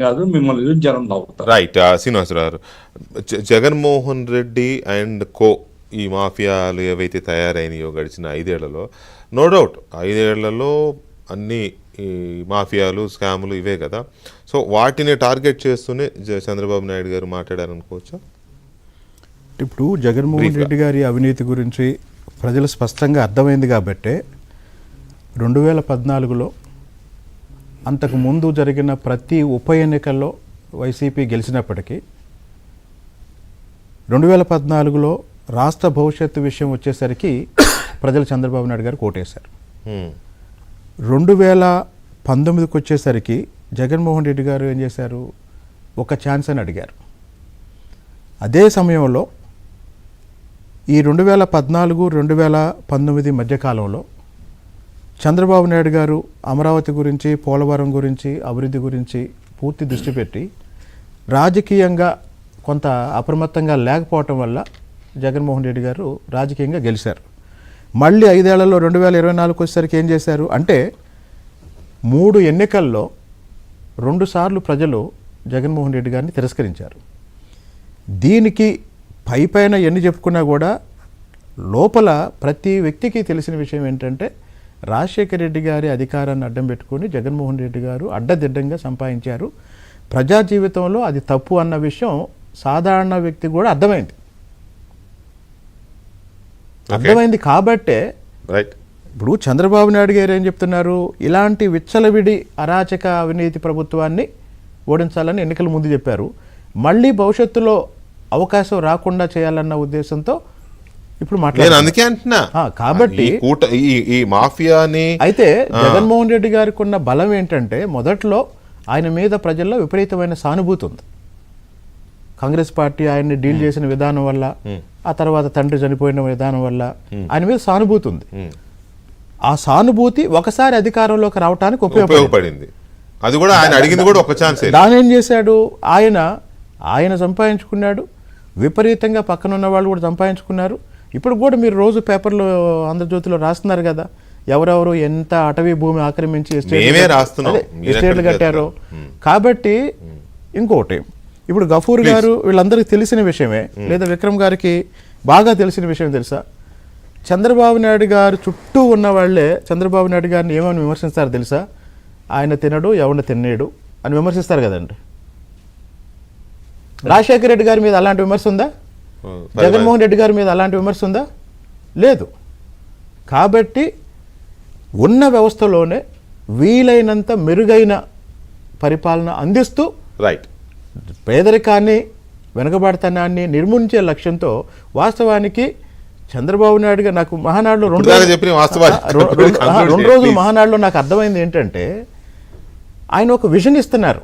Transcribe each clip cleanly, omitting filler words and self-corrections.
కాదు, మిమ్మల్ని చూసి జనం నవ్వుతారు. రైట్. శ్రీనివాసరావు గారు, జగన్మోహన్ రెడ్డి అండ్ కో ఈ మాఫియాలు ఏవైతే తయారైనాయో గడిచిన 5 ఏళ్లలో, నో డౌట్ 5 ఏళ్లలో అన్ని ఈ మాఫియాలు స్కాములు ఇవే కదా. సో వాటిని టార్గెట్ చేస్తూనే చంద్రబాబు నాయుడు గారు మాట్లాడారనుకోవచ్చా? ఇప్పుడు జగన్మోహన్ రెడ్డి గారి అవినీతి గురించి ప్రజలు స్పష్టంగా అర్థమైంది కాబట్టే 2014లో అంతకు ముందు జరిగిన ప్రతి ఉప ఎన్నికల్లో వైసీపీ గెలిచినప్పటికీ 2014లో రాష్ట్ర భవిష్యత్తు విషయం వచ్చేసరికి ప్రజలు చంద్రబాబు నాయుడు గారు కోటేశారు. 2019కి వచ్చేసరికి జగన్మోహన్ రెడ్డి గారు ఏం చేశారు? ఒక ఛాన్స్ అని అడిగారు. అదే సమయంలో ఈ 2014, 2019 మధ్యకాలంలో చంద్రబాబు నాయుడు గారు అమరావతి గురించి, పోలవరం గురించి, అభివృద్ధి గురించి పూర్తి దృష్టి పెట్టి రాజకీయంగా కొంత అప్రమత్తంగా లేకపోవటం వల్ల జగన్మోహన్ రెడ్డి గారు రాజకీయంగా గెలిచారు. మళ్ళీ 5 ఏళ్లలో 2024 వచ్చేసరికి ఏం చేశారు అంటే 3 ఎన్నికల్లో 2 సార్లు ప్రజలు జగన్మోహన్ రెడ్డి గారిని తిరస్కరించారు. దీనికి పైపైన ఎన్ని చెప్పుకున్నా కూడా లోపల ప్రతి వ్యక్తికి తెలిసిన విషయం ఏంటంటే రాజశేఖర రెడ్డి గారి అధికారాన్ని అడ్డం పెట్టుకొని జగన్మోహన్ రెడ్డి గారు అడ్డదిడ్డంగా సంపాదించారు. ప్రజా జీవితంలో అది తప్పు అన్న విషయం సాధారణ వ్యక్తి కూడా అర్థమైంది. అర్థమైంది కాబట్టే ఇప్పుడు చంద్రబాబు నాయుడు గారు ఏం చెప్తున్నారు? ఇలాంటి విచ్చలవిడి అరాచక అవినీతి ప్రభుత్వాన్ని ఓడించాలని ఎన్నికల ముందు చెప్పారు. మళ్ళీ భవిష్యత్తులో అవకాశం రాకుండా చేయాలన్న ఉద్దేశంతో ఇప్పుడు మాట్లాడుతున్నా. కాబట్టి ఈ మాఫియాని అయితే జగన్మోహన్ రెడ్డి గారికి ఉన్న బలం ఏంటంటే మొదట్లో ఆయన మీద ప్రజల్లో విపరీతమైన సానుభూతి ఉంది. కాంగ్రెస్ పార్టీ ఆయన్ని డీల్ చేసిన విధానం వల్ల, ఆ తర్వాత తండ్రి చనిపోయిన విధానం వల్ల ఆయన మీద సానుభూతి ఉంది. ఆ సానుభూతి ఒకసారి అధికారంలోకి రావడానికి ఉపయోగపడింది. అది కూడా ఆయన అడిగింది కూడా ఒక ఛాన్స్. దాని ఏం చేశాడు? ఆయన సంపాదించుకున్నాడు, విపరీతంగా పక్కన ఉన్న వాళ్ళు కూడా సంపాదించుకున్నారు. ఇప్పుడు కూడా మీరు రోజు పేపర్లో ఆంధ్రజ్యోతిలో రాస్తున్నారు కదా, ఎవరెవరు ఎంత అటవీ భూమి ఆక్రమించి ఎస్టేట్లు కట్టారో. కాబట్టి ఇంకోటి, ఇప్పుడు గఫూర్ గారు వీళ్ళందరికీ తెలిసిన విషయమే, లేదా విక్రమ్ గారికి బాగా తెలిసిన విషయం తెలుసా? చంద్రబాబు నాయుడు గారు చుట్టూ ఉన్న వాళ్ళే చంద్రబాబు నాయుడు గారిని ఏమని విమర్శిస్తారు తెలుసా? ఆయన తినడు, ఎవరిని తినేడు అని విమర్శిస్తారు కదండి. రాజశేఖర రెడ్డి గారి మీద అలాంటి విమర్శ ఉందా? జగన్మోహన్ రెడ్డి గారి మీద అలాంటి విమర్శ ఉందా? లేదు. కాబట్టి ఉన్న వ్యవస్థలోనే వీలైనంత మెరుగైన పరిపాలన అందిస్తూ పేదరికాన్ని, వెనుకబడతనాన్ని నిర్మూలించే లక్ష్యంతో వాస్తవానికి చంద్రబాబు నాయుడు గారు నాకు మహానాడులో 2 రోజులు మహానాడులో నాకు అర్థమైంది ఏంటంటే ఆయన ఒక విజన్ ఇస్తున్నారు.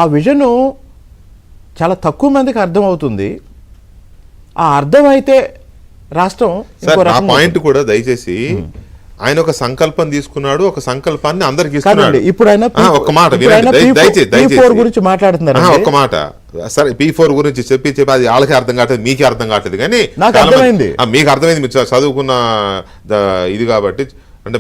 ఆ విజను చాలా తక్కువ మందికి అర్థమవుతుంది. ఆ అర్థమైతే రాష్ట్రం పాయింట్ కూడా దయచేసి ఆయన ఒక సంకల్పం తీసుకున్నాడు, ఒక సంకల్పాన్ని అందరికి ఇస్తున్నాడు. ఇప్పుడు ఆయన ఒక మాట గురించి మాట్లాడుతున్నారు. ఒక మాట సరే, P4 గురించి చెప్పి అది వాళ్ళకి అర్థం కావట్లేదు, మీకే అర్థం కావట్లేదు. కానీ నాకు అర్థమైంది, మీకు అర్థమైంది, మీరు చదువుకున్న ఇది కాబట్టి. అంటే